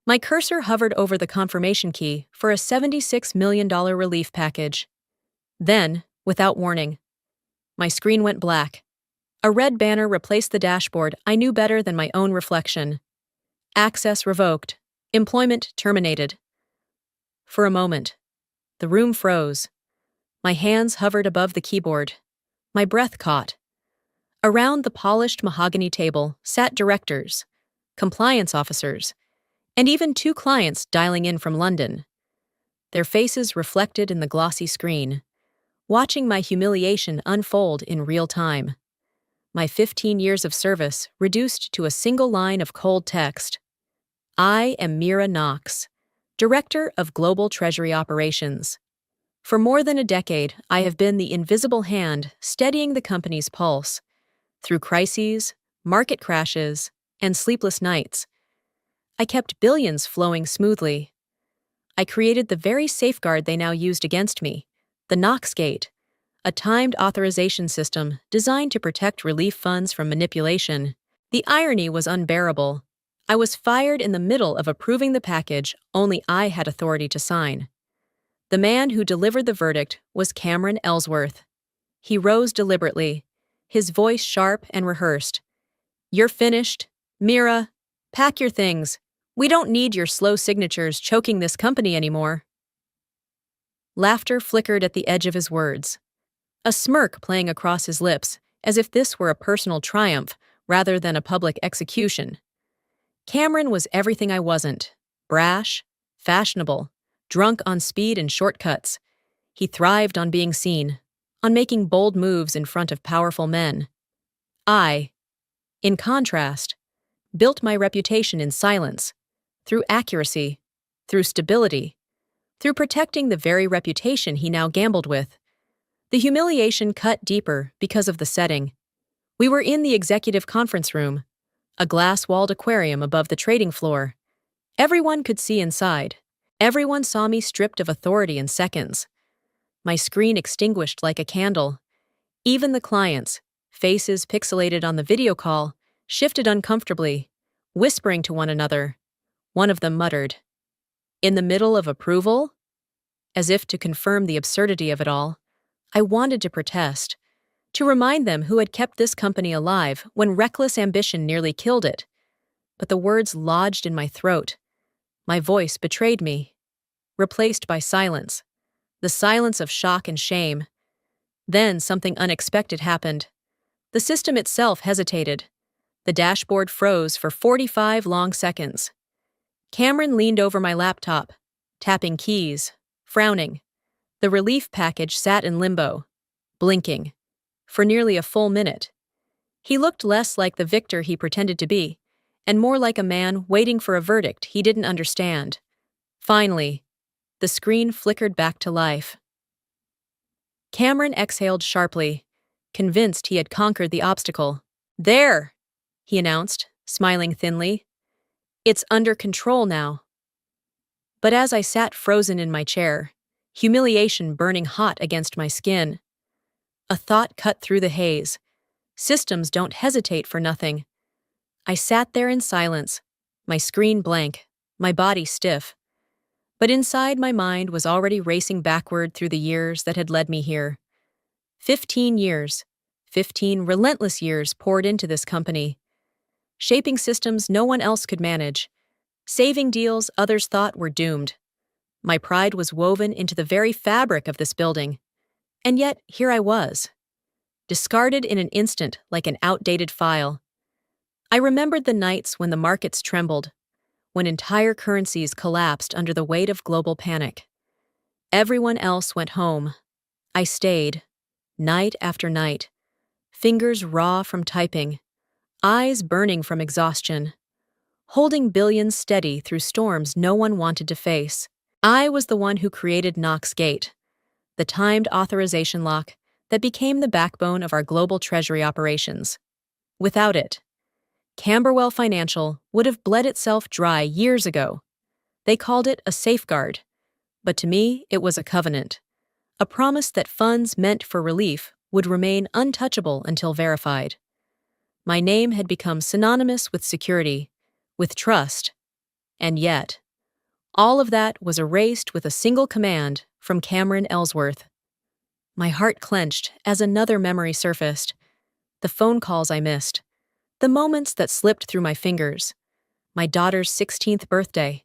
My cursor hovered over the confirmation key for a $76 million relief package. Then, without warning, my screen went black. A red banner replaced the dashboard I knew better than my own reflection. Access revoked. Employment terminated. For a moment, the room froze. My hands hovered above the keyboard. My breath caught. Around the polished mahogany table sat directors, compliance officers, and even two clients dialing in from London. Their faces reflected in the glossy screen, watching my humiliation unfold in real time. My 15 years of service reduced to a single line of cold text. I am Mira Knox, Director of Global Treasury Operations. For more than a decade, I have been the invisible hand steadying the company's pulse. Through crises, market crashes, and sleepless nights, I kept billions flowing smoothly. I created the very safeguard they now used against me, the Knox Gate, a timed authorization system designed to protect relief funds from manipulation. The irony was unbearable. I was fired in the middle of approving the package only I had authority to sign. The man who delivered the verdict was Cameron Ellsworth. He rose deliberately, his voice sharp and rehearsed. "You're finished. Mira, pack your things. We don't need your slow signatures choking this company anymore." Laughter flickered at the edge of his words, a smirk playing across his lips, as if this were a personal triumph rather than a public execution. Cameron was everything I wasn't: brash, fashionable, drunk on speed and shortcuts. He thrived on being seen, on making bold moves in front of powerful men. I, in contrast, built my reputation in silence, through accuracy, through stability, through protecting the very reputation he now gambled with. The humiliation cut deeper because of the setting. We were in the executive conference room, a glass-walled aquarium above the trading floor. Everyone could see inside. Everyone saw me stripped of authority in seconds. My screen extinguished like a candle. Even the clients, faces pixelated on the video call, shifted uncomfortably, whispering to one another. One of them muttered, "In the middle of approval?" As if to confirm the absurdity of it all, I wanted to protest, to remind them who had kept this company alive when reckless ambition nearly killed it. But the words lodged in my throat. My voice betrayed me, replaced by silence, the silence of shock and shame. Then something unexpected happened. The system itself hesitated. The dashboard froze for 45 long seconds. Cameron leaned over my laptop, tapping keys, frowning. The relief package sat in limbo, blinking, for nearly a full minute. He looked less like the victor he pretended to be, and more like a man waiting for a verdict he didn't understand. Finally, the screen flickered back to life. Cameron exhaled sharply, convinced he had conquered the obstacle. "There," he announced, smiling thinly. "It's under control now." But as I sat frozen in my chair, humiliation burning hot against my skin, a thought cut through the haze. Systems don't hesitate for nothing. I sat there in silence, my screen blank, my body stiff. But inside my mind was already racing backward through the years that had led me here. 15 years, 15 relentless years poured into this company, shaping systems no one else could manage, saving deals others thought were doomed. My pride was woven into the very fabric of this building. And yet, here I was, discarded in an instant like an outdated file. I remembered the nights when the markets trembled, when entire currencies collapsed under the weight of global panic. Everyone else went home. I stayed, night after night, fingers raw from typing, eyes burning from exhaustion, holding billions steady through storms no one wanted to face. I was the one who created Knox Gate, the timed authorization lock that became the backbone of our global treasury operations. Without it, Camberwell Financial would have bled itself dry years ago. They called it a safeguard, but to me it was a covenant, a promise that funds meant for relief would remain untouchable until verified. My name had become synonymous with security, with trust, And yet, all of that was erased with a single command from Cameron Ellsworth. My heart clenched as another memory surfaced. The phone calls I missed. The moments that slipped through my fingers. My daughter's 16th birthday.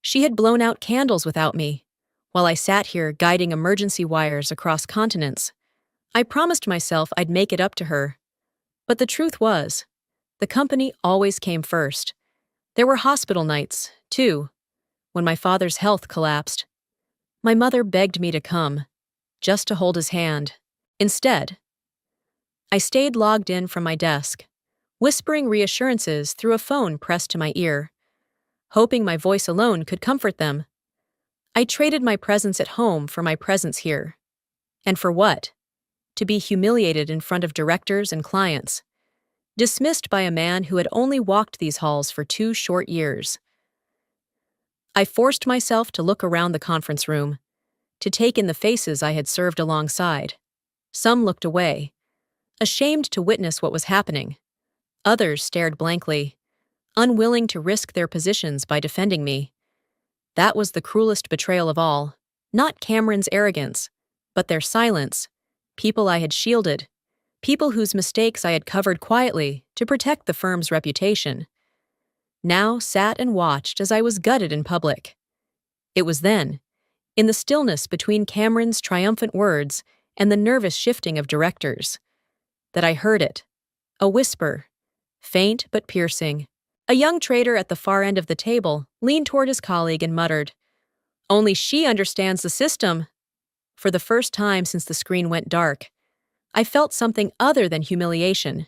She had blown out candles without me, while I sat here guiding emergency wires across continents. I promised myself I'd make it up to her. But the truth was, the company always came first. There were hospital nights, too, when my father's health collapsed. My mother begged me to come, just to hold his hand. Instead, I stayed logged in from my desk, whispering reassurances through a phone pressed to my ear, hoping my voice alone could comfort them. I traded my presence at home for my presence here. And for what? To be humiliated in front of directors and clients, dismissed by a man who had only walked these halls for 2 short years. I forced myself to look around the conference room, to take in the faces I had served alongside. Some looked away, ashamed to witness what was happening. Others stared blankly, unwilling to risk their positions by defending me. That was the cruelest betrayal of all, not Cameron's arrogance, but their silence, people I had shielded, people whose mistakes I had covered quietly to protect the firm's reputation. Now sat and watched as I was gutted in public. It was then, in the stillness between Cameron's triumphant words and the nervous shifting of directors, that I heard it, a whisper, faint but piercing. A young trader at the far end of the table leaned toward his colleague and muttered, "Only she understands the system." For the first time since the screen went dark, I felt something other than humiliation.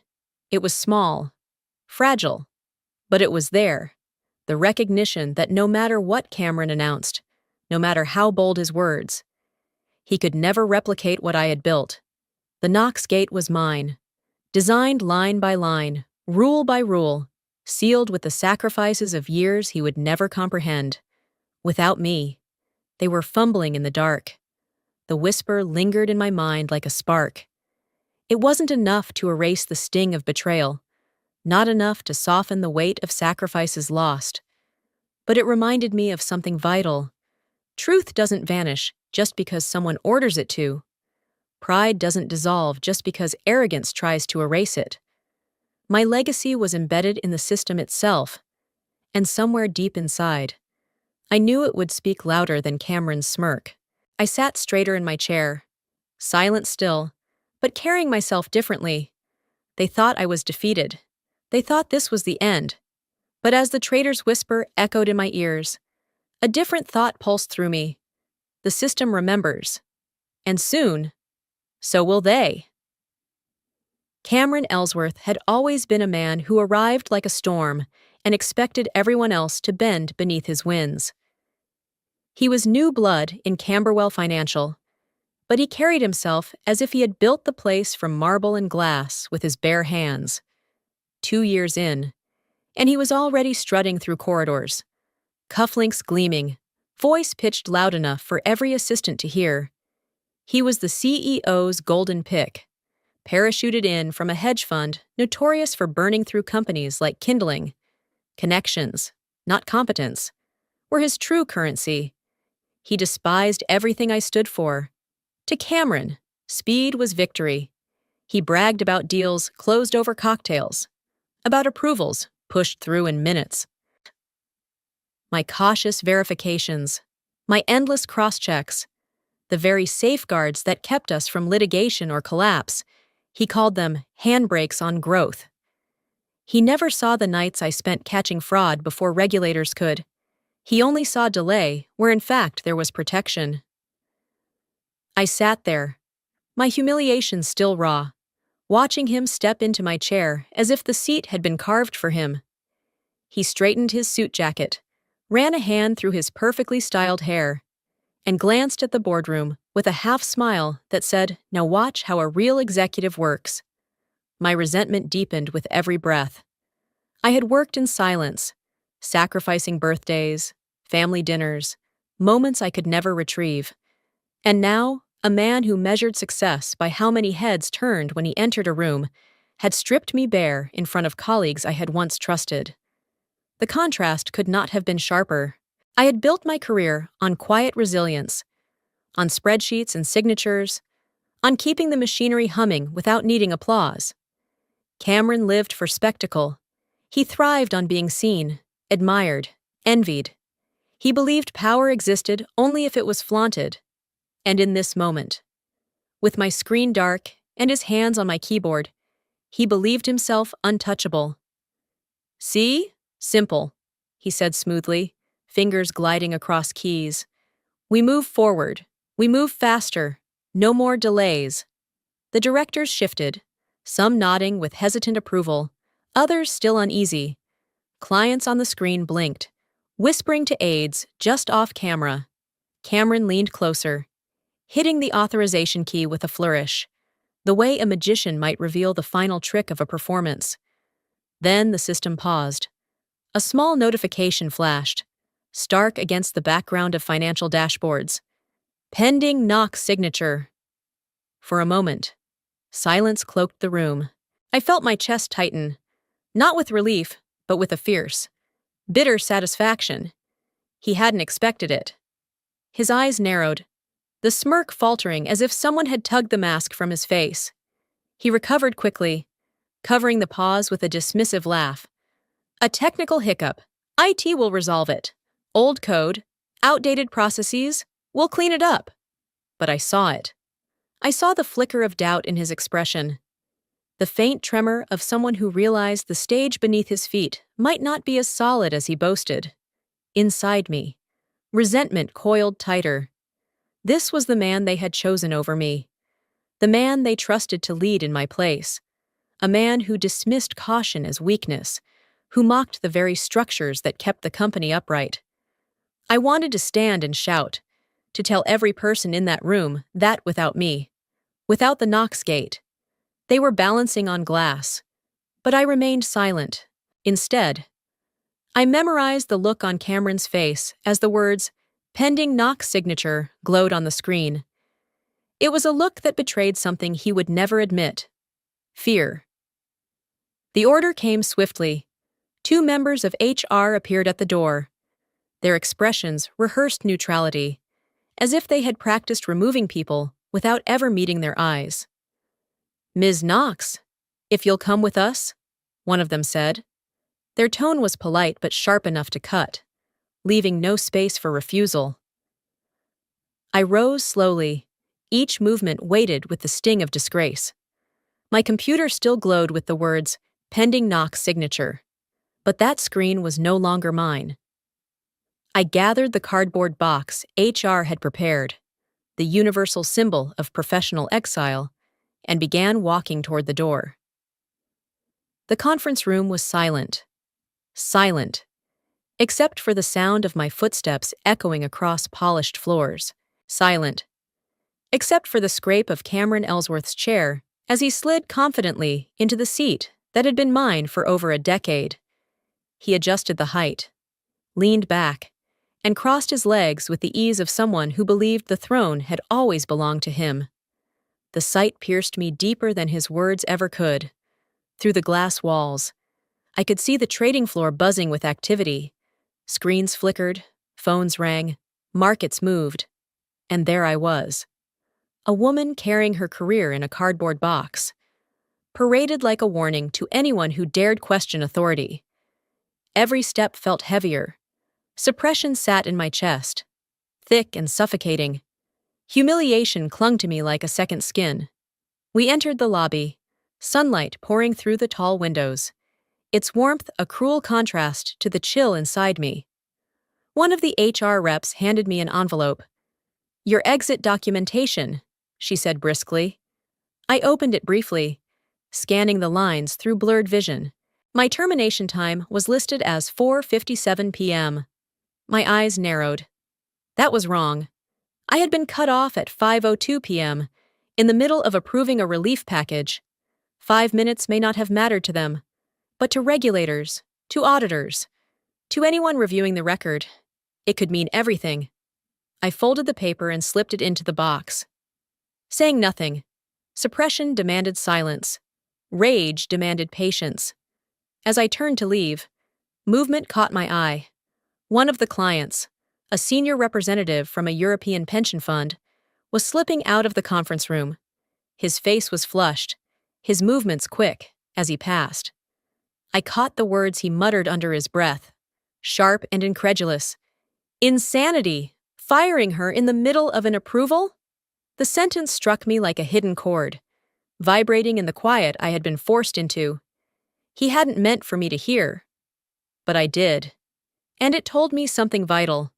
It was small, fragile, but it was there. The recognition that no matter what Cameron announced, no matter how bold his words, he could never replicate what I had built. The Knox Gate was mine, designed line by line, rule by rule, sealed with the sacrifices of years he would never comprehend. Without me, they were fumbling in the dark. The whisper lingered in my mind like a spark. It wasn't enough to erase the sting of betrayal, not enough to soften the weight of sacrifices lost. But it reminded me of something vital. Truth doesn't vanish just because someone orders it to. Pride doesn't dissolve just because arrogance tries to erase it. My legacy was embedded in the system itself, and somewhere deep inside, I knew it would speak louder than Cameron's smirk. I sat straighter in my chair, silent still, but carrying myself differently. They thought I was defeated. They thought this was the end. But as the trader's whisper echoed in my ears, a different thought pulsed through me. The system remembers. And soon, so will they. Cameron Ellsworth had always been a man who arrived like a storm and expected everyone else to bend beneath his winds. He was new blood in Camberwell Financial, but he carried himself as if he had built the place from marble and glass with his bare hands. 2 years in, and he was already strutting through corridors, cufflinks gleaming, voice pitched loud enough for every assistant to hear. He was the CEO's golden pick, parachuted in from a hedge fund notorious for burning through companies like kindling. Connections, not competence, were his true currency. He despised everything I stood for. To Cameron, speed was victory. He bragged about deals closed over cocktails, about approvals pushed through in minutes. My cautious verifications, my endless cross-checks, the very safeguards that kept us from litigation or collapse, he called them handbrakes on growth. He never saw the nights I spent catching fraud before regulators could. He only saw delay where in fact there was protection. I sat there, my humiliation still raw, watching him step into my chair as if the seat had been carved for him. He straightened his suit jacket, ran a hand through his perfectly styled hair, and glanced at the boardroom with a half-smile that said, "Now watch how a real executive works." My resentment deepened with every breath. I had worked in silence, sacrificing birthdays, family dinners, moments I could never retrieve. And now, a man who measured success by how many heads turned when he entered a room had stripped me bare in front of colleagues I had once trusted. The contrast could not have been sharper. I had built my career on quiet resilience, on spreadsheets and signatures, on keeping the machinery humming without needing applause. Cameron lived for spectacle. He thrived on being seen, admired, envied. He believed power existed only if it was flaunted. And in this moment, with my screen dark and his hands on my keyboard, he believed himself untouchable. "See? Simple," he said smoothly, fingers gliding across keys. "We move forward. We move faster. No more delays." The directors shifted, some nodding with hesitant approval, others still uneasy. Clients on the screen blinked, whispering to aides just off camera. Cameron leaned closer, hitting the authorization key with a flourish, the way a magician might reveal the final trick of a performance. Then the system paused. A small notification flashed, stark against the background of financial dashboards. "Pending Knox signature." For a moment, silence cloaked the room. I felt my chest tighten, not with relief, but with a fierce, bitter satisfaction. He hadn't expected it. His eyes narrowed, the smirk faltering as if someone had tugged the mask from his face. He recovered quickly, covering the pause with a dismissive laugh. "A technical hiccup. IT will resolve it. Old code, outdated processes, we'll clean it up." But I saw it. I saw the flicker of doubt in his expression, the faint tremor of someone who realized the stage beneath his feet might not be as solid as he boasted. Inside me, resentment coiled tighter. This was the man they had chosen over me, the man they trusted to lead in my place, a man who dismissed caution as weakness, who mocked the very structures that kept the company upright. I wanted to stand and shout, to tell every person in that room that without me, without the Knox gate, they were balancing on glass. But I remained silent. Instead, I memorized the look on Cameron's face as the words, "Pending Knox signature," glowed on the screen. It was a look that betrayed something he would never admit: fear. The order came swiftly. 2 members of HR appeared at the door. Their expressions rehearsed neutrality, as if they had practiced removing people without ever meeting their eyes. "Ms. Knox, if you'll come with us," one of them said. Their tone was polite but sharp enough to cut, leaving no space for refusal. I rose slowly, each movement weighted with the sting of disgrace. My computer still glowed with the words, "Pending Knox signature." But that screen was no longer mine. I gathered the cardboard box HR had prepared, the universal symbol of professional exile, and began walking toward the door. The conference room was silent. Silent, except for the sound of my footsteps echoing across polished floors. Silent, except for the scrape of Cameron Ellsworth's chair as he slid confidently into the seat that had been mine for over a decade. He adjusted the height, leaned back, and crossed his legs with the ease of someone who believed the throne had always belonged to him. The sight pierced me deeper than his words ever could. Through the glass walls, I could see the trading floor buzzing with activity. Screens flickered, phones rang, markets moved. And there I was, a woman carrying her career in a cardboard box, paraded like a warning to anyone who dared question authority. Every step felt heavier. Suppression sat in my chest, thick and suffocating. Humiliation clung to me like a second skin. We entered the lobby, sunlight pouring through the tall windows, its warmth a cruel contrast to the chill inside me. One of the HR reps handed me an envelope. "Your exit documentation," she said briskly. I opened it briefly, scanning the lines through blurred vision. My termination time was listed as 4:57 p.m. My eyes narrowed. That was wrong. I had been cut off at 5:02 p.m., in the middle of approving a relief package. 5 minutes may not have mattered to them, but to regulators, to auditors, to anyone reviewing the record, it could mean everything. I folded the paper and slipped it into the box. Saying nothing, suppression demanded silence. Rage demanded patience. As I turned to leave, Movement caught my eye. One of the clients, a senior representative from a European pension fund, was slipping out of the conference room. His face was flushed, his movements quick, as he passed. I caught the words he muttered under his breath, sharp and incredulous. Insanity! Firing her in the middle of an approval? The sentence struck me like a hidden chord, vibrating in the quiet I had been forced into. He hadn't meant for me to hear, but I did. And it told me something vital.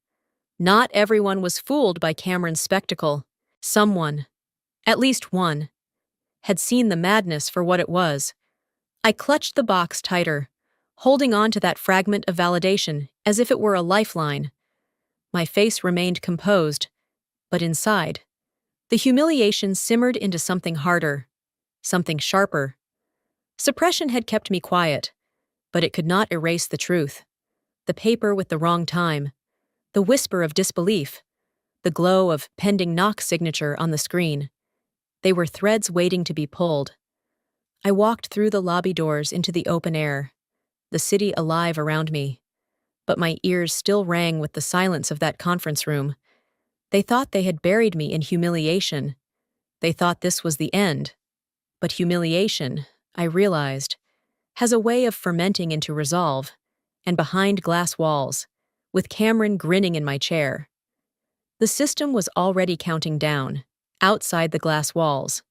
Not everyone was fooled by Cameron's spectacle. Someone, at least one, had seen the madness for what it was. I clutched the box tighter, holding on to that fragment of validation as if it were a lifeline. My face remained composed, but inside, the humiliation simmered into something harder, something sharper. Suppression had kept me quiet, but it could not erase the truth. The paper with the wrong time, the whisper of disbelief, the glow of pending knock signature on the screen. They were threads waiting to be pulled. I walked through the lobby doors into the open air, the city alive around me, but my ears still rang with the silence of that conference room. They thought they had buried me in humiliation. They thought this was the end. But humiliation, I realized, has a way of fermenting into resolve, and behind glass walls, with Cameron grinning in my chair. The system was already counting down, outside the glass walls.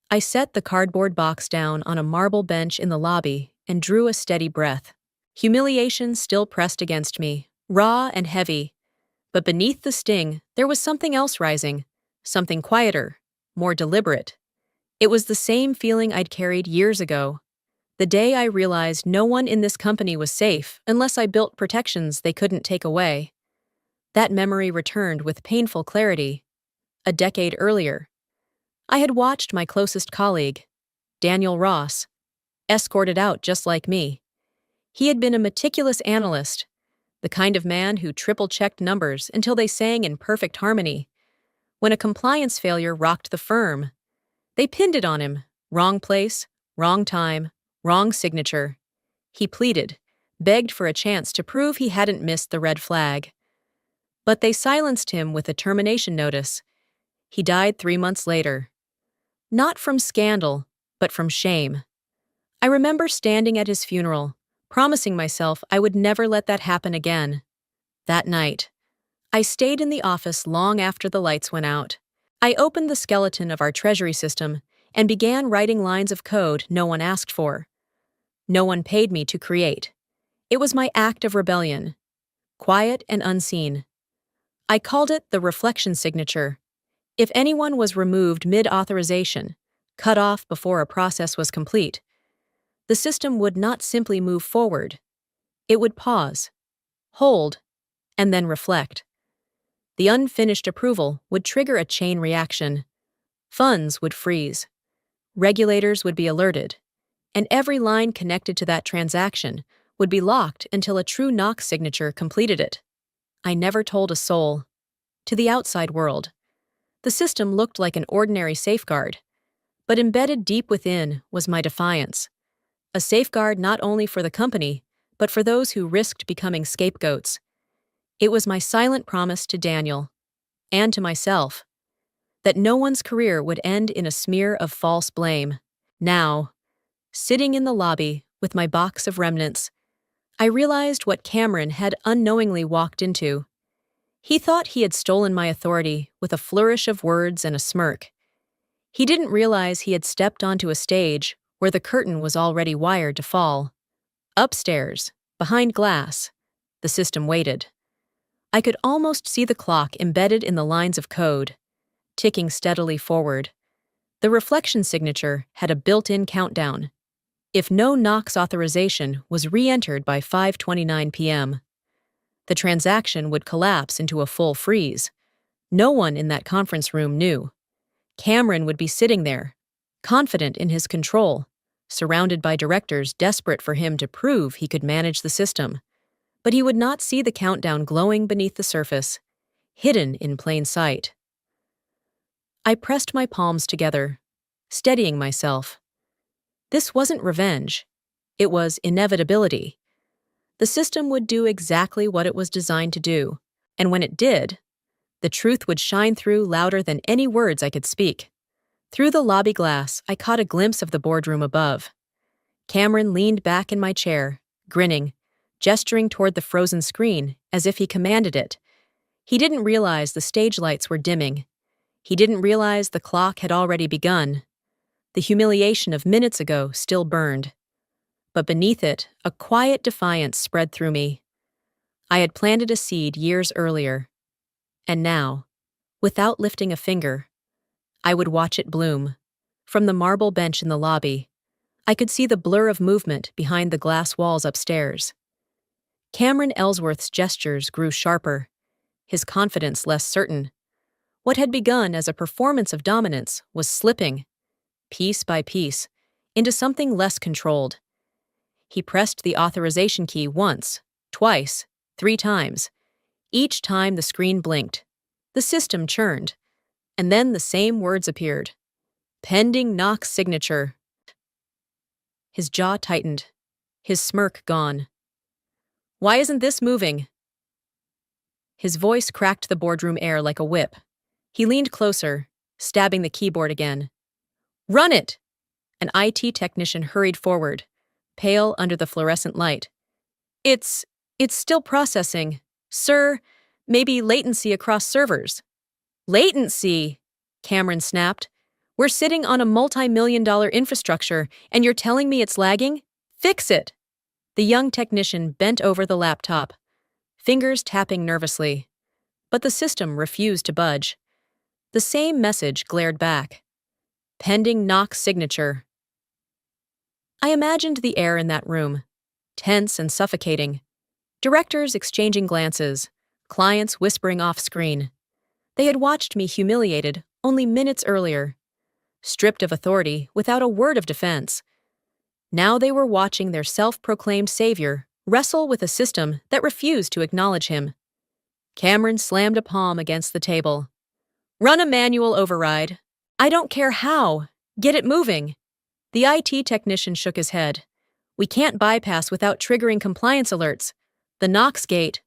I set the cardboard box down on a marble bench in the lobby and drew a steady breath. Humiliation still pressed against me, raw and heavy. But beneath the sting, there was something else rising, something quieter, more deliberate. It was the same feeling I'd carried years ago. The day I realized no one in this company was safe unless I built protections they couldn't take away. That memory returned with painful clarity. A decade earlier, I had watched my closest colleague, Daniel Ross, escorted out just like me. He had been a meticulous analyst, the kind of man who triple-checked numbers until they sang in perfect harmony. When a compliance failure rocked the firm, they pinned it on him. Wrong place, wrong time, wrong signature. He pleaded, begged for a chance to prove he hadn't missed the red flag. But they silenced him with a termination notice. He died 3 months later. Not from scandal, but from shame. I remember standing at his funeral, promising myself I would never let that happen again. That night, I stayed in the office long after the lights went out. I opened the skeleton of our treasury system and began writing lines of code no one asked for. No one paid me to create. It was my act of rebellion, quiet and unseen. I called it the reflection signature. If anyone was removed mid-authorization, cut off before a process was complete, the system would not simply move forward. It would pause, hold, and then reflect. The unfinished approval would trigger a chain reaction. Funds would freeze. Regulators would be alerted. And every line connected to that transaction would be locked until a true knock signature completed it. I never told a soul. To the outside world, the system looked like an ordinary safeguard, but embedded deep within was my defiance. A safeguard not only for the company, but for those who risked becoming scapegoats. It was my silent promise to Daniel, and to myself, that no one's career would end in a smear of false blame. Now, sitting in the lobby with my box of remnants, I realized what Cameron had unknowingly walked into. He thought he had stolen my authority with a flourish of words and a smirk. He didn't realize he had stepped onto a stage where the curtain was already wired to fall. Upstairs, behind glass, the system waited. I could almost see the clock embedded in the lines of code, ticking steadily forward. The reflection signature had a built-in countdown. If no Knox authorization was re-entered by 5:29 p.m., the transaction would collapse into a full freeze. No one in that conference room knew. Cameron would be sitting there, confident in his control, surrounded by directors desperate for him to prove he could manage the system. But he would not see the countdown glowing beneath the surface, hidden in plain sight. I pressed my palms together, steadying myself. This wasn't revenge. It was inevitability. The system would do exactly what it was designed to do, and when it did, the truth would shine through louder than any words I could speak. Through the lobby glass, I caught a glimpse of the boardroom above. Cameron leaned back in my chair, grinning, gesturing toward the frozen screen as if he commanded it. He didn't realize the stage lights were dimming. He didn't realize the clock had already begun. The humiliation of minutes ago still burned. But beneath it, a quiet defiance spread through me. I had planted a seed years earlier. And now, without lifting a finger, I would watch it bloom. From the marble bench in the lobby, I could see the blur of movement behind the glass walls upstairs. Cameron Ellsworth's gestures grew sharper, his confidence less certain. What had begun as a performance of dominance was slipping, piece by piece, into something less controlled. He pressed the authorization key once, twice, 3 times. Each time the screen blinked. The system churned. And then the same words appeared. Pending Knox signature. His jaw tightened, his smirk gone. Why isn't this moving? His voice cracked the boardroom air like a whip. He leaned closer, stabbing the keyboard again. Run it! An IT technician hurried forward, pale under the fluorescent light. It's still processing. Sir, maybe latency across servers. Latency? Cameron snapped. We're sitting on a multi-million-dollar infrastructure, and you're telling me it's lagging? Fix it! The young technician bent over the laptop, fingers tapping nervously. But the system refused to budge. The same message glared back. Pending Knox signature. I imagined the air in that room, tense and suffocating. Directors exchanging glances, clients whispering off-screen. They had watched me humiliated only minutes earlier, stripped of authority without a word of defense. Now they were watching their self-proclaimed savior wrestle with a system that refused to acknowledge him. Cameron slammed a palm against the table. Run a manual override. I don't care how. Get it moving. The IT technician shook his head. We can't bypass without triggering compliance alerts. The Knox gate.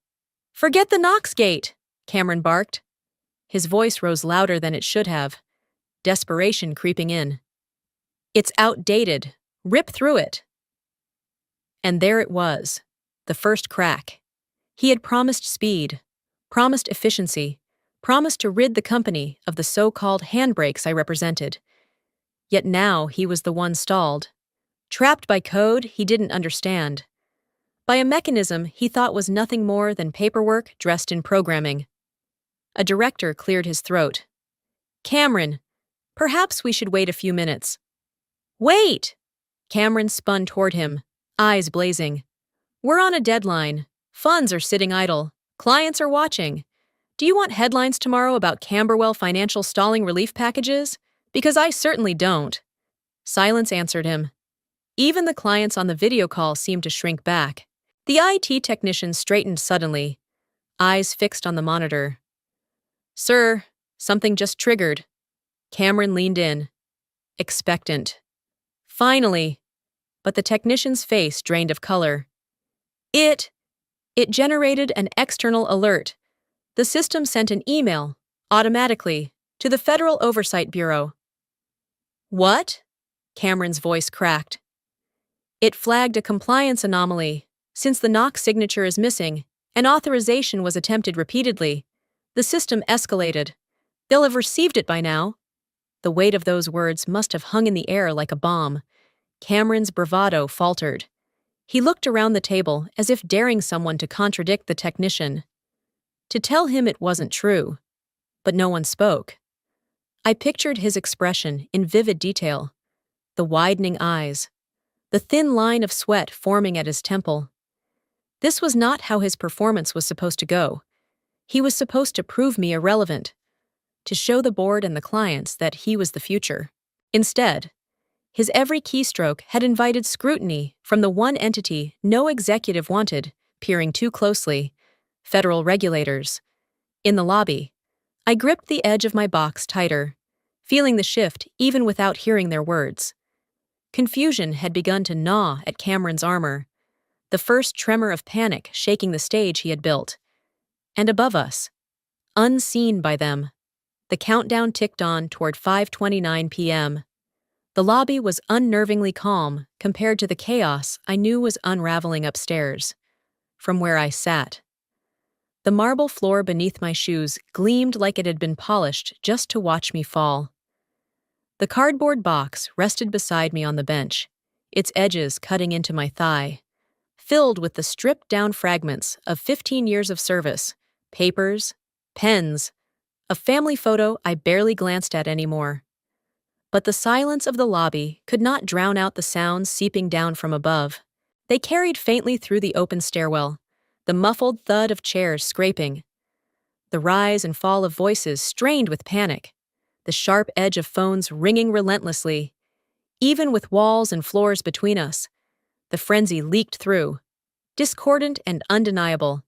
Forget the Knox gate, Cameron barked. His voice rose louder than it should have, desperation creeping in. It's outdated. Rip through it. And there it was, the first crack. He had promised speed, promised efficiency, promised to rid the company of the so-called handbrakes I represented. Yet now he was the one stalled, trapped by code he didn't understand, by a mechanism he thought was nothing more than paperwork dressed in programming. A director cleared his throat. Cameron, perhaps we should wait a few minutes. Wait! Cameron spun toward him, eyes blazing. We're on a deadline. Funds are sitting idle. Clients are watching. Do you want headlines tomorrow about Camberwell Financial stalling relief packages? Because I certainly don't. Silence answered him. Even the clients on the video call seemed to shrink back. The IT technician straightened suddenly, eyes fixed on the monitor. Sir, something just triggered. Cameron leaned in, expectant. Finally, but the technician's face drained of color. It generated an external alert. The system sent an email, automatically, to the Federal Oversight Bureau. What? Cameron's voice cracked. It flagged a compliance anomaly. Since the Knox signature is missing, and authorization was attempted repeatedly, the system escalated. They'll have received it by now. The weight of those words must have hung in the air like a bomb. Cameron's bravado faltered. He looked around the table as if daring someone to contradict the technician, to tell him it wasn't true. But no one spoke. I pictured his expression in vivid detail, the widening eyes, the thin line of sweat forming at his temple. This was not how his performance was supposed to go. He was supposed to prove me irrelevant, to show the board and the clients that he was the future. Instead, his every keystroke had invited scrutiny from the one entity no executive wanted, peering too closely, federal regulators. In the lobby, I gripped the edge of my box tighter, feeling the shift even without hearing their words. Confusion had begun to gnaw at Cameron's armor. the first tremor of panic shaking the stage he had built. And above us, unseen by them, the countdown ticked on toward 5:29 p.m. The lobby was unnervingly calm compared to the chaos I knew was unraveling upstairs, from where I sat. The marble floor beneath my shoes gleamed like it had been polished just to watch me fall. The cardboard box rested beside me on the bench, its edges cutting into my thigh, filled with the stripped-down fragments of 15 years of service, papers, pens, a family photo I barely glanced at anymore. But the silence of the lobby could not drown out the sounds seeping down from above. They carried faintly through the open stairwell, the muffled thud of chairs scraping, the rise and fall of voices strained with panic, the sharp edge of phones ringing relentlessly. Even with walls and floors between us, the frenzy leaked through, discordant and undeniable.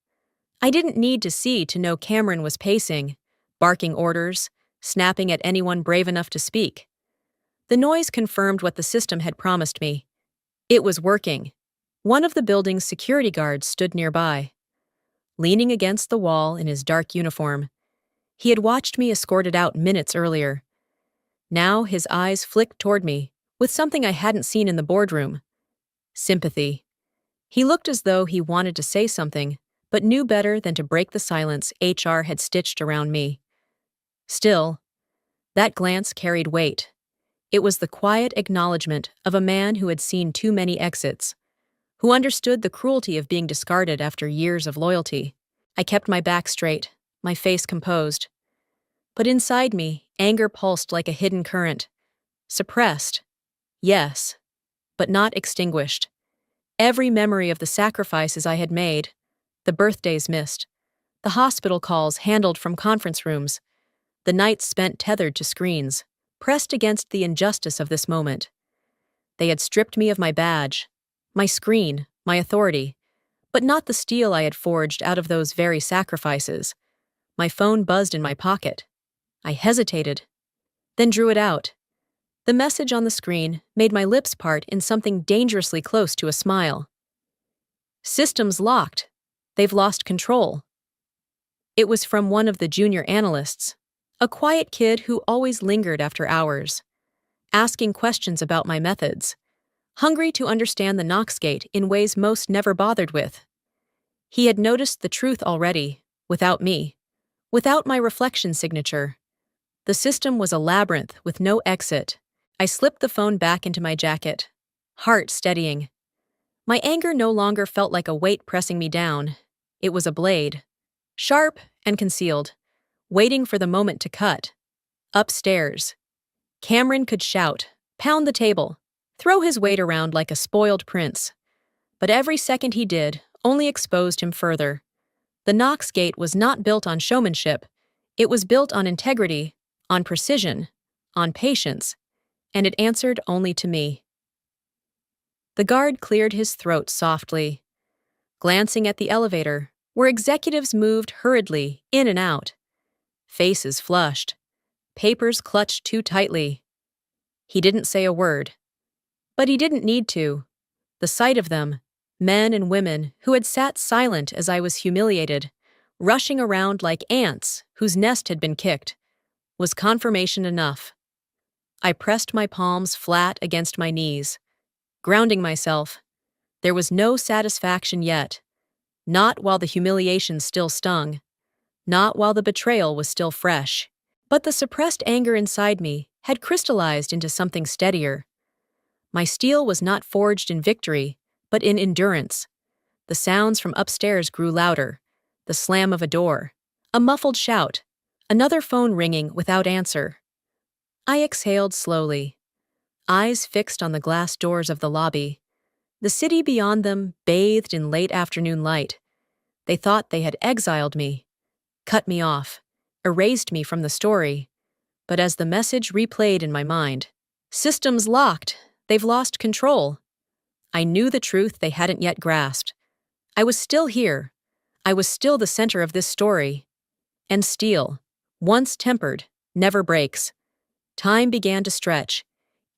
I didn't need to see to know Cameron was pacing, barking orders, snapping at anyone brave enough to speak. The noise confirmed what the system had promised me. It was working. One of the building's security guards stood nearby, leaning against the wall in his dark uniform. He had watched me escorted out minutes earlier. Now his eyes flicked toward me, with something I hadn't seen in the boardroom: sympathy. He looked as though he wanted to say something, but knew better than to break the silence HR had stitched around me. Still, that glance carried weight. It was the quiet acknowledgement of a man who had seen too many exits, who understood the cruelty of being discarded after years of loyalty. I kept my back straight, my face composed. But inside me, anger pulsed like a hidden current. Suppressed, yes, but not extinguished. Every memory of the sacrifices I had made, the birthdays missed, the hospital calls handled from conference rooms, the nights spent tethered to screens, pressed against the injustice of this moment. They had stripped me of my badge, my screen, my authority, but not the steel I had forged out of those very sacrifices. My phone buzzed in my pocket. I hesitated, then drew it out. The message on the screen made my lips part in something dangerously close to a smile. "Systems locked. They've lost control." It was from one of the junior analysts, a quiet kid who always lingered after hours, asking questions about my methods, hungry to understand the Knoxgate in ways most never bothered with. He had noticed the truth already, without me, without my reflection signature. The system was a labyrinth with no exit. I slipped the phone back into my jacket, heart steadying. My anger no longer felt like a weight pressing me down. It was a blade, sharp and concealed, waiting for the moment to cut. Upstairs, Cameron could shout, pound the table, throw his weight around like a spoiled prince. But every second he did only exposed him further. The Knoxgate was not built on showmanship. It was built on integrity, on precision, on patience, and it answered only to me. The guard cleared his throat softly, glancing at the elevator, where executives moved hurriedly in and out. Faces flushed, papers clutched too tightly. He didn't say a word. But he didn't need to. The sight of them, men and women who had sat silent as I was humiliated, rushing around like ants whose nest had been kicked, was confirmation enough. I pressed my palms flat against my knees, grounding myself. There was no satisfaction yet, not while the humiliation still stung, not while the betrayal was still fresh. But the suppressed anger inside me had crystallized into something steadier. My steel was not forged in victory, but in endurance. The sounds from upstairs grew louder, the slam of a door, a muffled shout, another phone ringing without answer. I exhaled slowly, eyes fixed on the glass doors of the lobby. The city beyond them bathed in late afternoon light. They thought they had exiled me, cut me off, erased me from the story. But as the message replayed in my mind, "Systems locked, they've lost control," I knew the truth they hadn't yet grasped. I was still here. I was still the center of this story. And steel, once tempered, never breaks. Time began to stretch,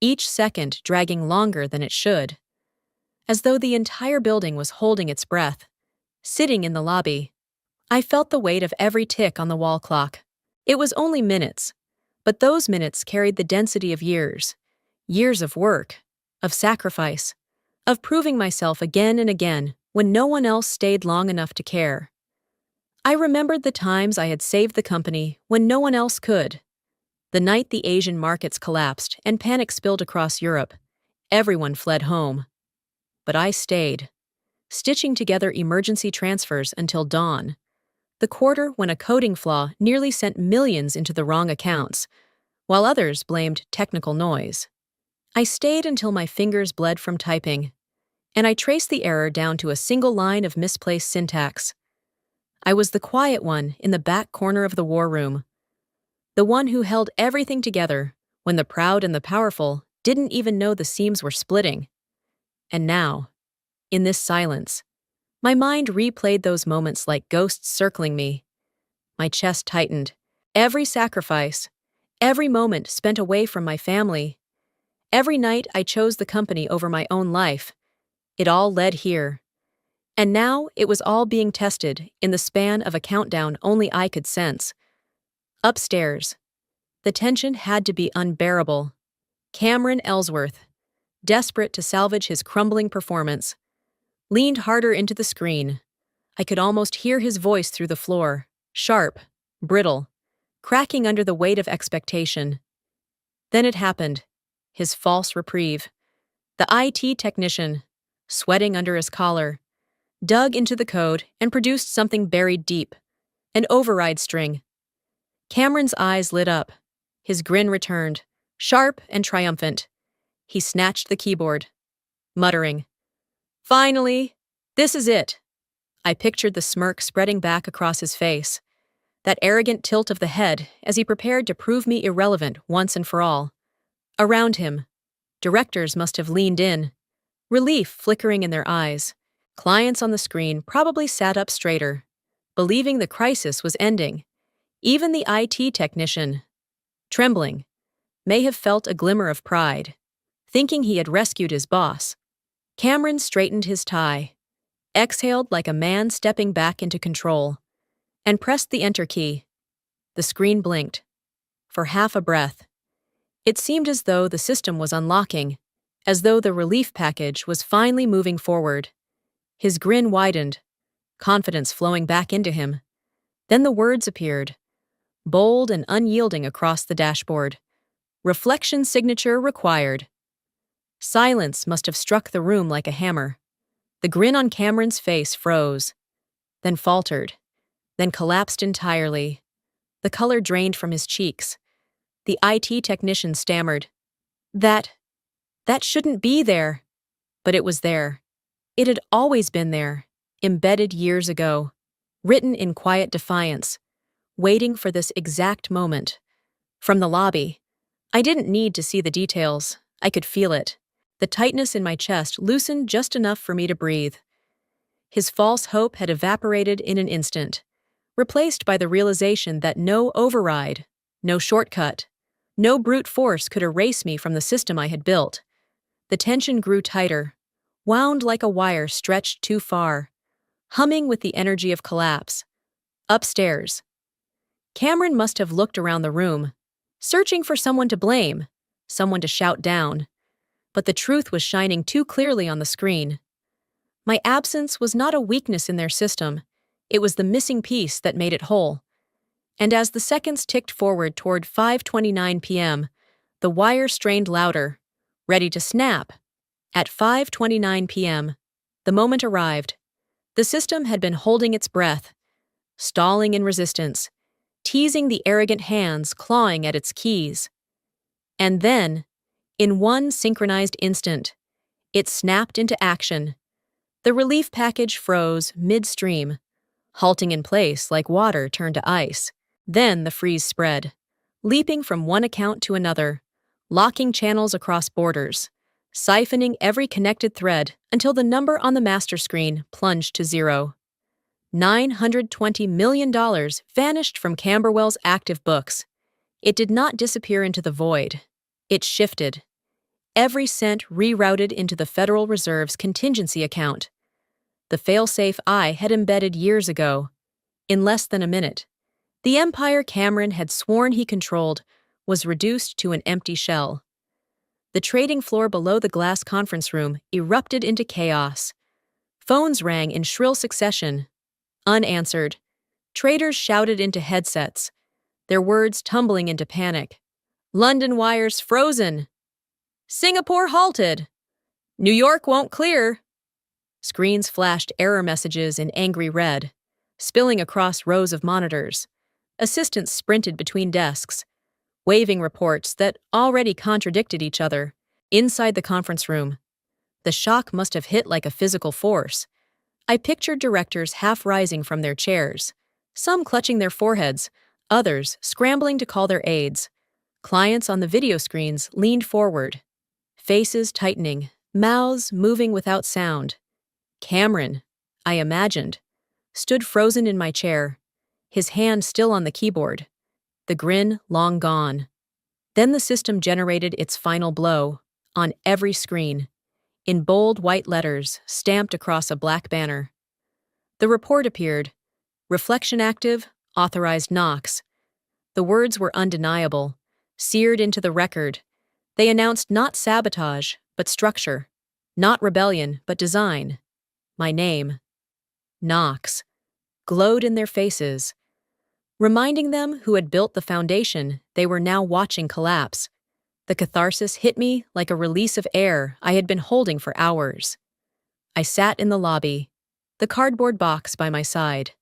each second dragging longer than it should. as though the entire building was holding its breath. Sitting in the lobby, I felt the weight of every tick on the wall clock. It was only minutes, but those minutes carried the density of years. Years of work, of sacrifice, of proving myself again and again when no one else stayed long enough to care. I remembered the times I had saved the company when no one else could. The night the Asian markets collapsed and panic spilled across Europe, everyone fled home. But I stayed, stitching together emergency transfers until dawn. The quarter when a coding flaw nearly sent millions into the wrong accounts, while others blamed technical noise. I stayed until my fingers bled from typing, and I traced the error down to a single line of misplaced syntax. I was the quiet one in the back corner of the war room, the one who held everything together when the proud and the powerful didn't even know the seams were splitting. And now, in this silence, my mind replayed those moments like ghosts circling me. My chest tightened. Every sacrifice, every moment spent away from my family, every night I chose the company over my own life, it all led here. And now it was all being tested in the span of a countdown only I could sense. Upstairs, the tension had to be unbearable. Cameron Ellsworth, desperate to salvage his crumbling performance, leaned harder into the screen. I could almost hear his voice through the floor, sharp, brittle, cracking under the weight of expectation. Then it happened, his false reprieve. The IT technician, sweating under his collar, dug into the code and produced something buried deep, an override string. Cameron's eyes lit up. His grin returned, sharp and triumphant. He snatched the keyboard, muttering, "Finally, this is it." I pictured the smirk spreading back across his face, that arrogant tilt of the head as he prepared to prove me irrelevant once and for all. Around him, directors must have leaned in, relief flickering in their eyes. Clients on the screen probably sat up straighter, believing the crisis was ending. Even the IT technician, trembling, may have felt a glimmer of pride, thinking he had rescued his boss. Cameron straightened his tie, exhaled like a man stepping back into control, and pressed the enter key. The screen blinked. For half a breath. It seemed as though the system was unlocking, as though the relief package was finally moving forward. His grin widened, confidence flowing back into him. Then the words appeared, bold and unyielding across the dashboard. Reflection signature required. Silence must have struck the room like a hammer. The grin on Cameron's face froze, then faltered, then collapsed entirely. The color drained from his cheeks. The IT technician stammered, That shouldn't be there." But it was there. It had always been there, embedded years ago, written in quiet defiance, waiting for this exact moment. From the lobby, I didn't need to see the details. I could feel it. The tightness in my chest loosened just enough for me to breathe. His false hope had evaporated in an instant, replaced by the realization that no override, no shortcut, no brute force could erase me from the system I had built. The tension grew tighter, wound like a wire stretched too far, humming with the energy of collapse. Upstairs, Cameron must have looked around the room, searching for someone to blame, someone to shout down. But the truth was shining too clearly on the screen. My absence was not a weakness in their system. It was the missing piece that made it whole. And as the seconds ticked forward toward 5:29 p.m., the wire strained louder, ready to snap. At 5:29 p.m., the moment arrived. The system had been holding its breath, stalling in resistance, teasing the arrogant hands clawing at its keys. And then, in one synchronized instant, it snapped into action. The relief package froze midstream, halting in place like water turned to ice. Then the freeze spread, leaping from one account to another, locking channels across borders, siphoning every connected thread until the number on the master screen plunged to zero. $920 million vanished from Camberwell's active books. It did not disappear into the void. It shifted. every cent rerouted into the Federal Reserve's contingency account. The failsafe I had embedded years ago. In less than a minute, the empire Cameron had sworn he controlled was reduced to an empty shell. The trading floor below the glass conference room erupted into chaos. Phones rang in shrill succession. Unanswered, traders shouted into headsets, their words tumbling into panic. London wires frozen. Singapore halted. New York won't clear. Screens flashed error messages in angry red, spilling across rows of monitors. Assistants sprinted between desks, waving reports that already contradicted each other. Inside the conference room, the shock must have hit like a physical force. I pictured directors half rising from their chairs, some clutching their foreheads, others scrambling to call their aides. Clients on the video screens leaned forward, faces tightening, mouths moving without sound. Cameron, I imagined, stood frozen in my chair, his hand still on the keyboard, the grin long gone. Then the system generated its final blow, on every screen, in bold white letters stamped across a black banner. The report appeared: reflection active, authorized knocks. The words were undeniable, seared into the record. They announced not sabotage, but structure, not rebellion, but design. My name, Knox, glowed in their faces, reminding them who had built the foundation they were now watching collapse. The catharsis hit me like a release of air I had been holding for hours. I sat in the lobby, the cardboard box by my side,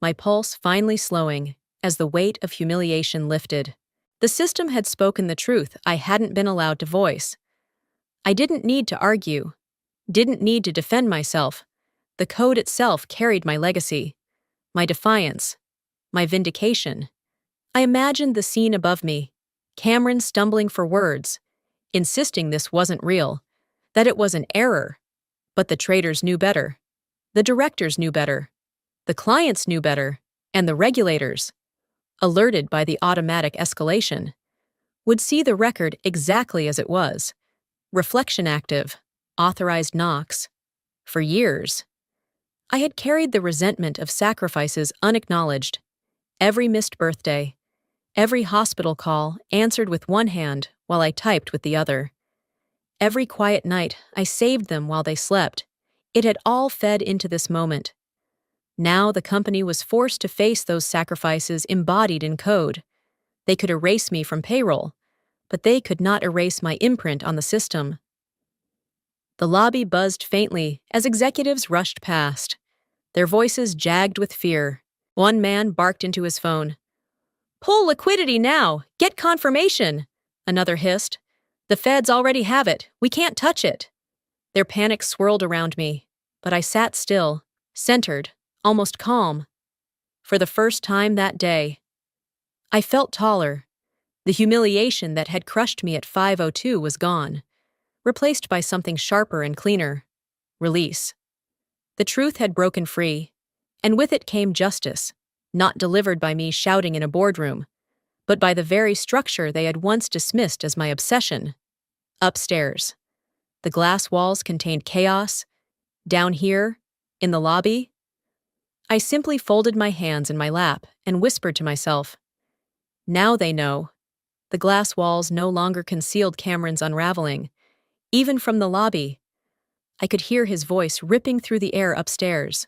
my pulse finally slowing as the weight of humiliation lifted. The system had spoken the truth I hadn't been allowed to voice. I didn't need to argue, didn't need to defend myself. The code itself carried my legacy, my defiance, my vindication. I imagined the scene above me, Cameron stumbling for words, insisting this wasn't real, that it was an error. But the traders knew better. The directors knew better. The clients knew better. And the regulators, alerted by the automatic escalation, would see the record exactly as it was. Reflection active, authorized knocks. For years, I had carried the resentment of sacrifices unacknowledged. Every missed birthday, every hospital call answered with one hand while I typed with the other. Every quiet night, I saved them while they slept. It had all fed into this moment. Now the company was forced to face those sacrifices embodied in code. They could erase me from payroll, but they could not erase my imprint on the system. The lobby buzzed faintly as executives rushed past, their voices jagged with fear. One man barked into his phone. "Pull liquidity now! Get confirmation!" Another hissed. "The feds already have it. We can't touch it." Their panic swirled around me, but I sat still, centered, almost calm. For the first time that day, I felt taller. The humiliation that had crushed me at 5:02 was gone, replaced by something sharper and cleaner: release. The truth had broken free, and with it came justice, not delivered by me shouting in a boardroom, but by the very structure they had once dismissed as my obsession. Upstairs, the glass walls contained chaos. Down here, in the lobby, I simply folded my hands in my lap and whispered to myself, "Now they know." The glass walls no longer concealed Cameron's unraveling. Even from the lobby, I could hear his voice ripping through the air upstairs,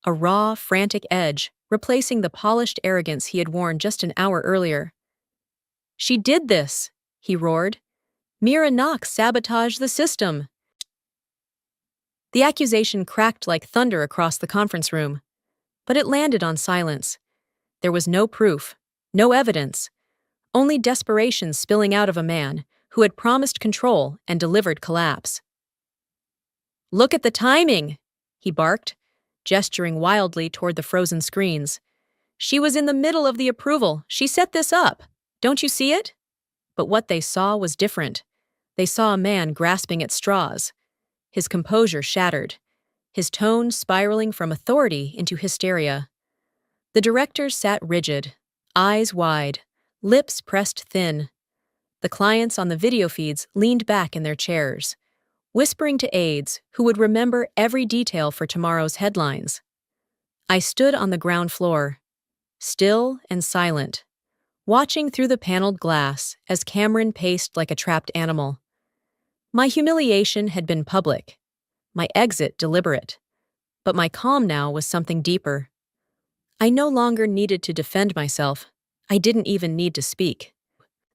a raw, frantic edge replacing the polished arrogance he had worn just an hour earlier. "She did this," he roared. "Mira Knox sabotaged the system." The accusation cracked like thunder across the conference room, but it landed on silence. There was no proof, no evidence, only desperation spilling out of a man who had promised control and delivered collapse. "Look at the timing," he barked, gesturing wildly toward the frozen screens. "She was in the middle of the approval. She set this up. Don't you see it?" But what they saw was different. They saw a man grasping at straws, his composure shattered, his tone spiraling from authority into hysteria. The directors sat rigid, eyes wide, lips pressed thin. The clients on the video feeds leaned back in their chairs, whispering to aides who would remember every detail for tomorrow's headlines. I stood on the ground floor, still and silent, watching through the paneled glass as Cameron paced like a trapped animal. My humiliation had been public, my exit deliberate, but my calm now was something deeper. I no longer needed to defend myself. I didn't even need to speak.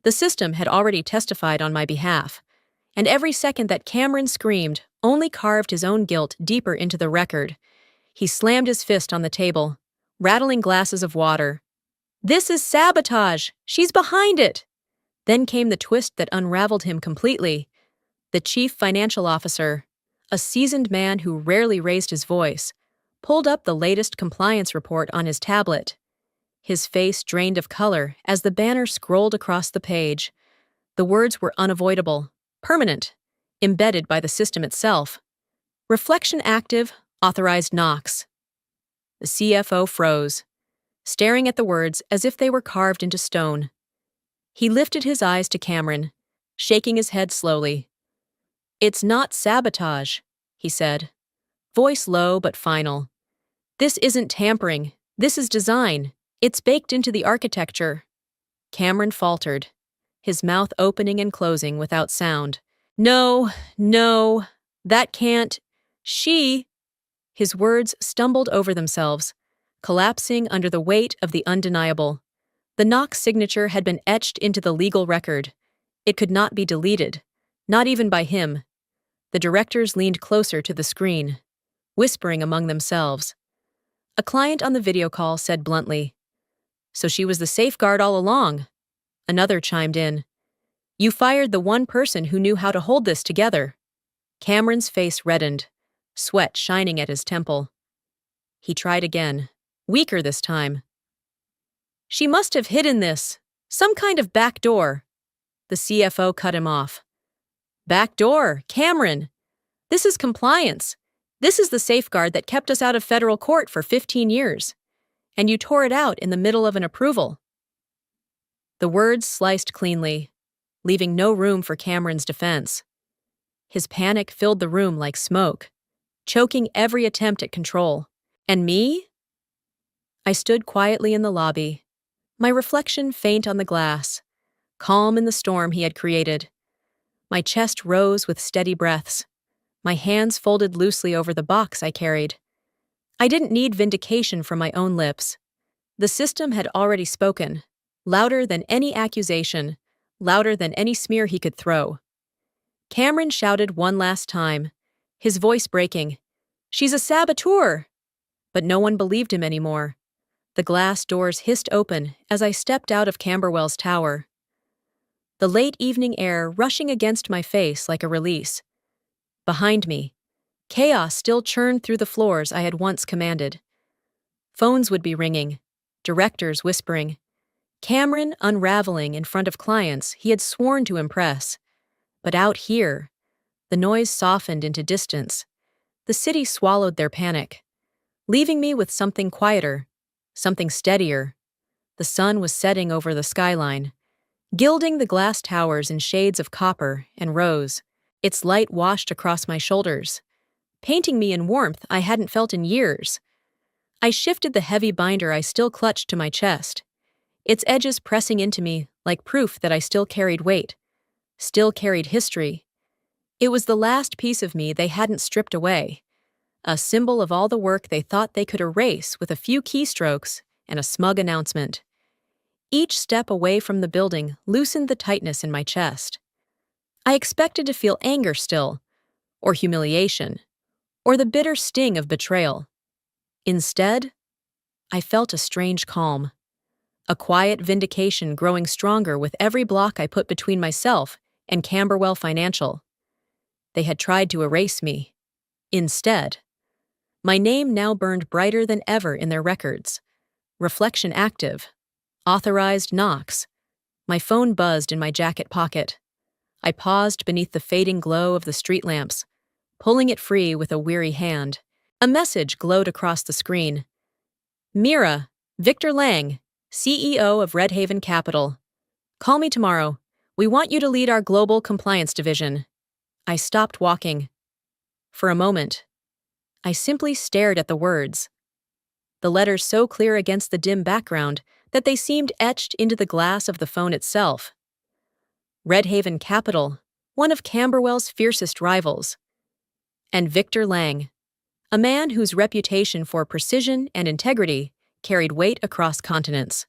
The system had already testified on my behalf, and every second that Cameron screamed only carved his own guilt deeper into the record. He slammed his fist on the table, rattling glasses of water. "This is sabotage! She's behind it!" Then came the twist that unraveled him completely. The chief financial officer, a seasoned man who rarely raised his voice, pulled up the latest compliance report on his tablet. His face drained of color as the banner scrolled across the page. The words were unavoidable, permanent, embedded by the system itself. Reflection active, authorized Knox. The CFO froze, staring at the words as if they were carved into stone. He lifted his eyes to Cameron, shaking his head slowly. "It's not sabotage," he said, voice low but final. "This isn't tampering. This is design. It's baked into the architecture." Cameron faltered, his mouth opening and closing without sound. No, that can't. She. His words stumbled over themselves, collapsing under the weight of the undeniable. The Knox signature had been etched into the legal record. It could not be deleted, not even by him. The directors leaned closer to the screen, whispering among themselves. A client on the video call said bluntly, "So she was the safeguard all along." Another chimed in, "You fired the one person who knew how to hold this together." Cameron's face reddened, sweat shining at his temple. He tried again, weaker this time. "She must have hidden this. Some kind of back door." The CFO cut him off. "Back door, Cameron. This is compliance. This is the safeguard that kept us out of federal court for 15 years. And you tore it out in the middle of an approval." The words sliced cleanly, leaving no room for Cameron's defense. His panic filled the room like smoke, choking every attempt at control. And me? I stood quietly in the lobby, my reflection faint on the glass, calm in the storm he had created. My chest rose with steady breaths, my hands folded loosely over the box I carried. I didn't need vindication from my own lips. The system had already spoken, louder than any accusation, louder than any smear he could throw. Cameron shouted one last time, his voice breaking, "She's a saboteur!" But no one believed him anymore. The glass doors hissed open as I stepped out of Camberwell's tower. The late evening air rushing against my face like a release. Behind me, chaos still churned through the floors I had once commanded. Phones would be ringing, directors whispering, Cameron unraveling in front of clients he had sworn to impress. But out here, the noise softened into distance. The city swallowed their panic, leaving me with something quieter, something steadier. The sun was setting over the skyline, gilding the glass towers in shades of copper and rose. Its light washed across my shoulders, painting me in warmth I hadn't felt in years. I shifted the heavy binder I still clutched to my chest, its edges pressing into me like proof that I still carried weight, still carried history. It was the last piece of me they hadn't stripped away, a symbol of all the work they thought they could erase with a few keystrokes and a smug announcement. Each step away from the building loosened the tightness in my chest. I expected to feel anger still, or humiliation, or the bitter sting of betrayal. Instead, I felt a strange calm, a quiet vindication growing stronger with every block I put between myself and Camberwell Financial. They had tried to erase me. Instead, my name now burned brighter than ever in their records. Reflection active. Authorized Knox. My phone buzzed in my jacket pocket. I paused beneath the fading glow of the street lamps, pulling it free with a weary hand. A message glowed across the screen. "Mira, Victor Lang, CEO of Red Haven Capital. Call me tomorrow. We want you to lead our global compliance division. I stopped walking. For a moment, I simply stared at the words, the letters so clear against the dim background that they seemed etched into the glass of the phone itself. Redhaven Capital, one of Camberwell's fiercest rivals. And Victor Lang, a man whose reputation for precision and integrity carried weight across continents.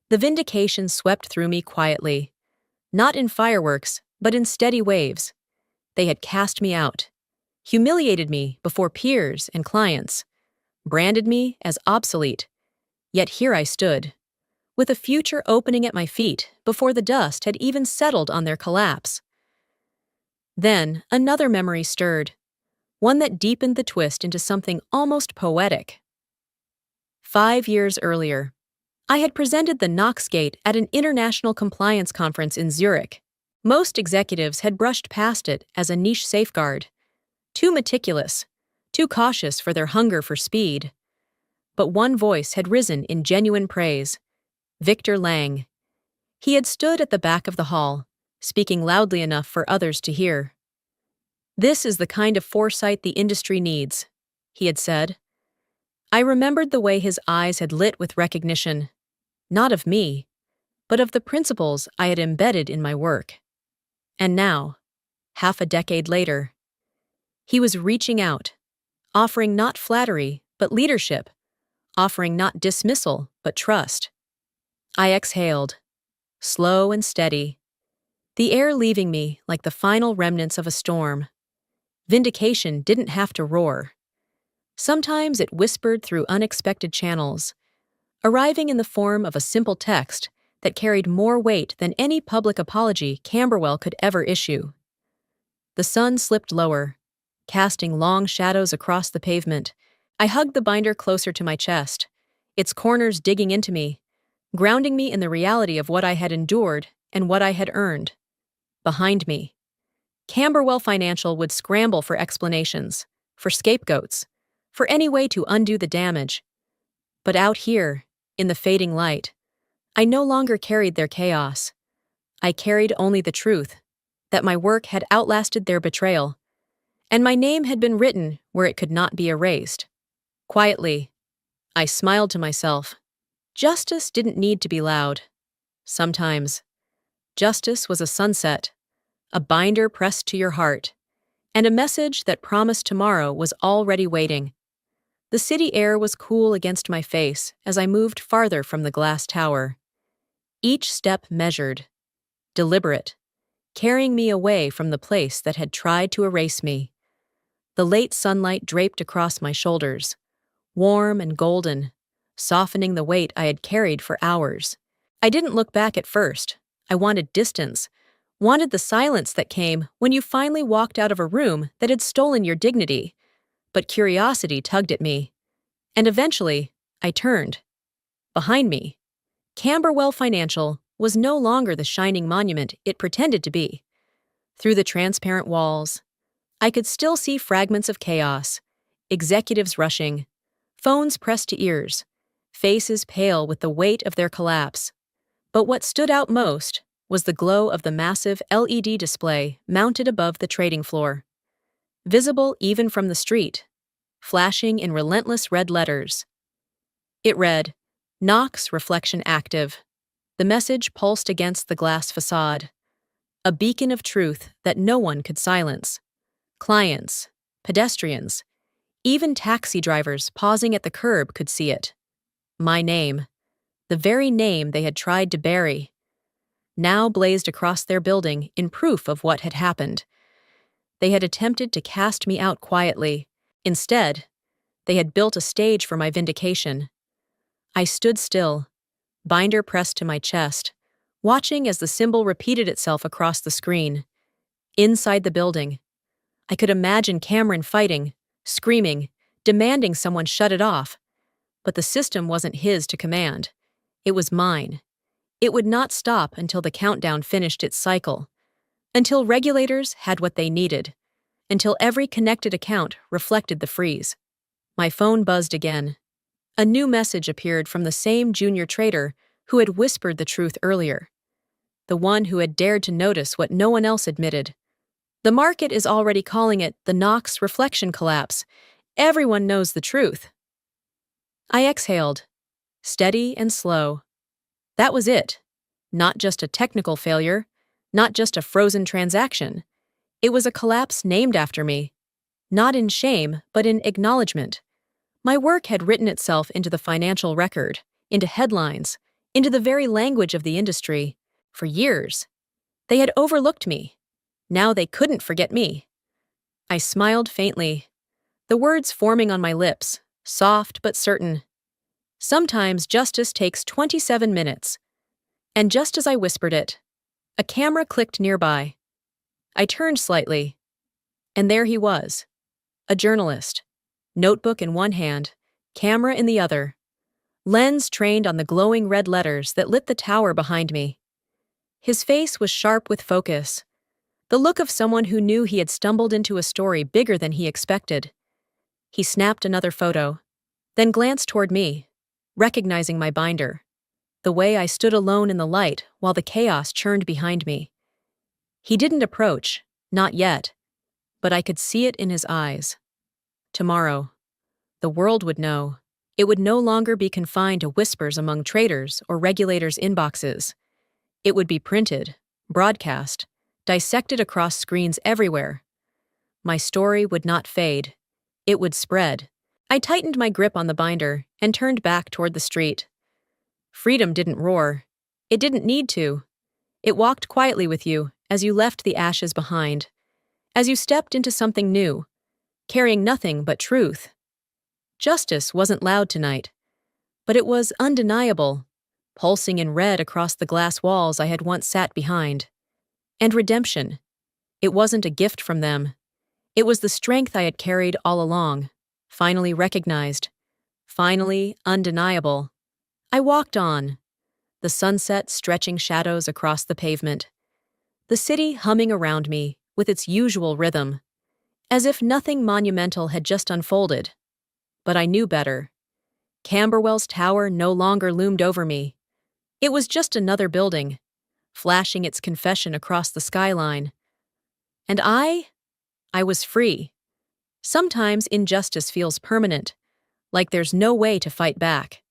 The vindication swept through me quietly, not in fireworks, but in steady waves. They had cast me out, humiliated me before peers and clients, branded me as obsolete. Yet here I stood, with a future opening at my feet before the dust had even settled on their collapse. Then another memory stirred, one that deepened the twist into something almost poetic. 5 years earlier, I had presented the Knox Gate at an international compliance conference in Zurich. Most executives had brushed past it as a niche safeguard, too meticulous, too cautious for their hunger for speed. But one voice had risen in genuine praise, Victor Lang. He had stood at the back of the hall, speaking loudly enough for others to hear. "This is the kind of foresight the industry needs," he had said. I remembered the way his eyes had lit with recognition, not of me, but of the principles I had embedded in my work. And now, half a decade later, he was reaching out, offering not flattery, but leadership, offering not dismissal, but trust. I exhaled, slow and steady, the air leaving me like the final remnants of a storm. Vindication didn't have to roar. Sometimes it whispered through unexpected channels, arriving in the form of a simple text that carried more weight than any public apology Camberwell could ever issue. The sun slipped lower, casting long shadows across the pavement. I hugged the binder closer to my chest, its corners digging into me, grounding me in the reality of what I had endured and what I had earned. Behind me, Camberwell Financial would scramble for explanations, for scapegoats, for any way to undo the damage. But out here, in the fading light, I no longer carried their chaos. I carried only the truth, that my work had outlasted their betrayal, and my name had been written where it could not be erased. Quietly, I smiled to myself. Justice didn't need to be loud. Sometimes, justice was a sunset, a binder pressed to your heart, and a message that promised tomorrow was already waiting. The city air was cool against my face as I moved farther from the glass tower. Each step measured, deliberate, carrying me away from the place that had tried to erase me. The late sunlight draped across my shoulders, warm and golden, softening the weight I had carried for hours. I didn't look back at first. I wanted distance, wanted the silence that came when you finally walked out of a room that had stolen your dignity. But curiosity tugged at me, and eventually, I turned. Behind me, Camberwell Financial was no longer the shining monument it pretended to be. Through the transparent walls, I could still see fragments of chaos, executives rushing, phones pressed to ears, faces pale with the weight of their collapse. But what stood out most was the glow of the massive LED display mounted above the trading floor. Visible even from the street, flashing in relentless red letters. It read, "Knox Reflection Active." The message pulsed against the glass facade, a beacon of truth that no one could silence. Clients, pedestrians, even taxi drivers pausing at the curb could see it. My name, the very name they had tried to bury, now blazed across their building in proof of what had happened. They had attempted to cast me out quietly. Instead, they had built a stage for my vindication. I stood still, binder pressed to my chest, watching as the symbol repeated itself across the screen. Inside the building, I could imagine Cameron fighting, screaming, demanding someone shut it off. But the system wasn't his to command. It was mine. It would not stop until the countdown finished its cycle, until regulators had what they needed, until every connected account reflected the freeze. My phone buzzed again. A new message appeared from the same junior trader who had whispered the truth earlier. the one who had dared to notice what no one else admitted. The market is already calling it the Knox reflection collapse. Everyone knows the truth. I exhaled, steady and slow. That was it. Not just a technical failure, not just a frozen transaction. It was a collapse named after me. Not in shame, but in acknowledgement. My work had written itself into the financial record, into headlines, into the very language of the industry. For years, they had overlooked me. Now they couldn't forget me. I smiled faintly, the words forming on my lips, soft but certain. Sometimes justice takes 27 minutes. And just as I whispered it, a camera clicked nearby. I turned slightly, and there he was, a journalist, notebook in one hand, camera in the other, lens trained on the glowing red letters that lit the tower behind me. His face was sharp with focus, the look of someone who knew he had stumbled into a story bigger than he expected. He snapped another photo, then glanced toward me, recognizing my binder, the way I stood alone in the light while the chaos churned behind me. He didn't approach, not yet, but I could see it in his eyes. Tomorrow, the world would know. It would no longer be confined to whispers among traders or regulators' inboxes. It would be printed, broadcast, dissected across screens everywhere. My story would not fade. It would spread. I tightened my grip on the binder and turned back toward the street. Freedom didn't roar. It didn't need to. It walked quietly with you as you left the ashes behind, as you stepped into something new, carrying nothing but truth. Justice wasn't loud tonight, but it was undeniable, pulsing in red across the glass walls I had once sat behind. And redemption. It wasn't a gift from them. It was the strength I had carried all along, finally recognized, finally undeniable. I walked on, the sunset stretching shadows across the pavement, the city humming around me with its usual rhythm, as if nothing monumental had just unfolded. But I knew better. Camberwell's tower no longer loomed over me. It was just another building, flashing its confession across the skyline. And I was free. Sometimes injustice feels permanent, like there's no way to fight back.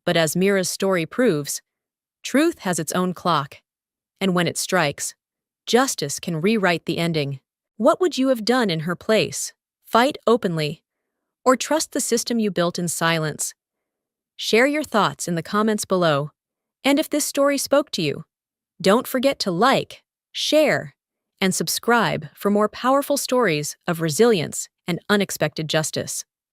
But as Mira's story proves, truth has its own clock, and when it strikes, justice can rewrite the ending. What would you have done in her place? Fight openly, or trust the system you built in silence? Share your thoughts in the comments below, and if this story spoke to you, don't forget to like, share, and subscribe for more powerful stories of resilience and unexpected justice.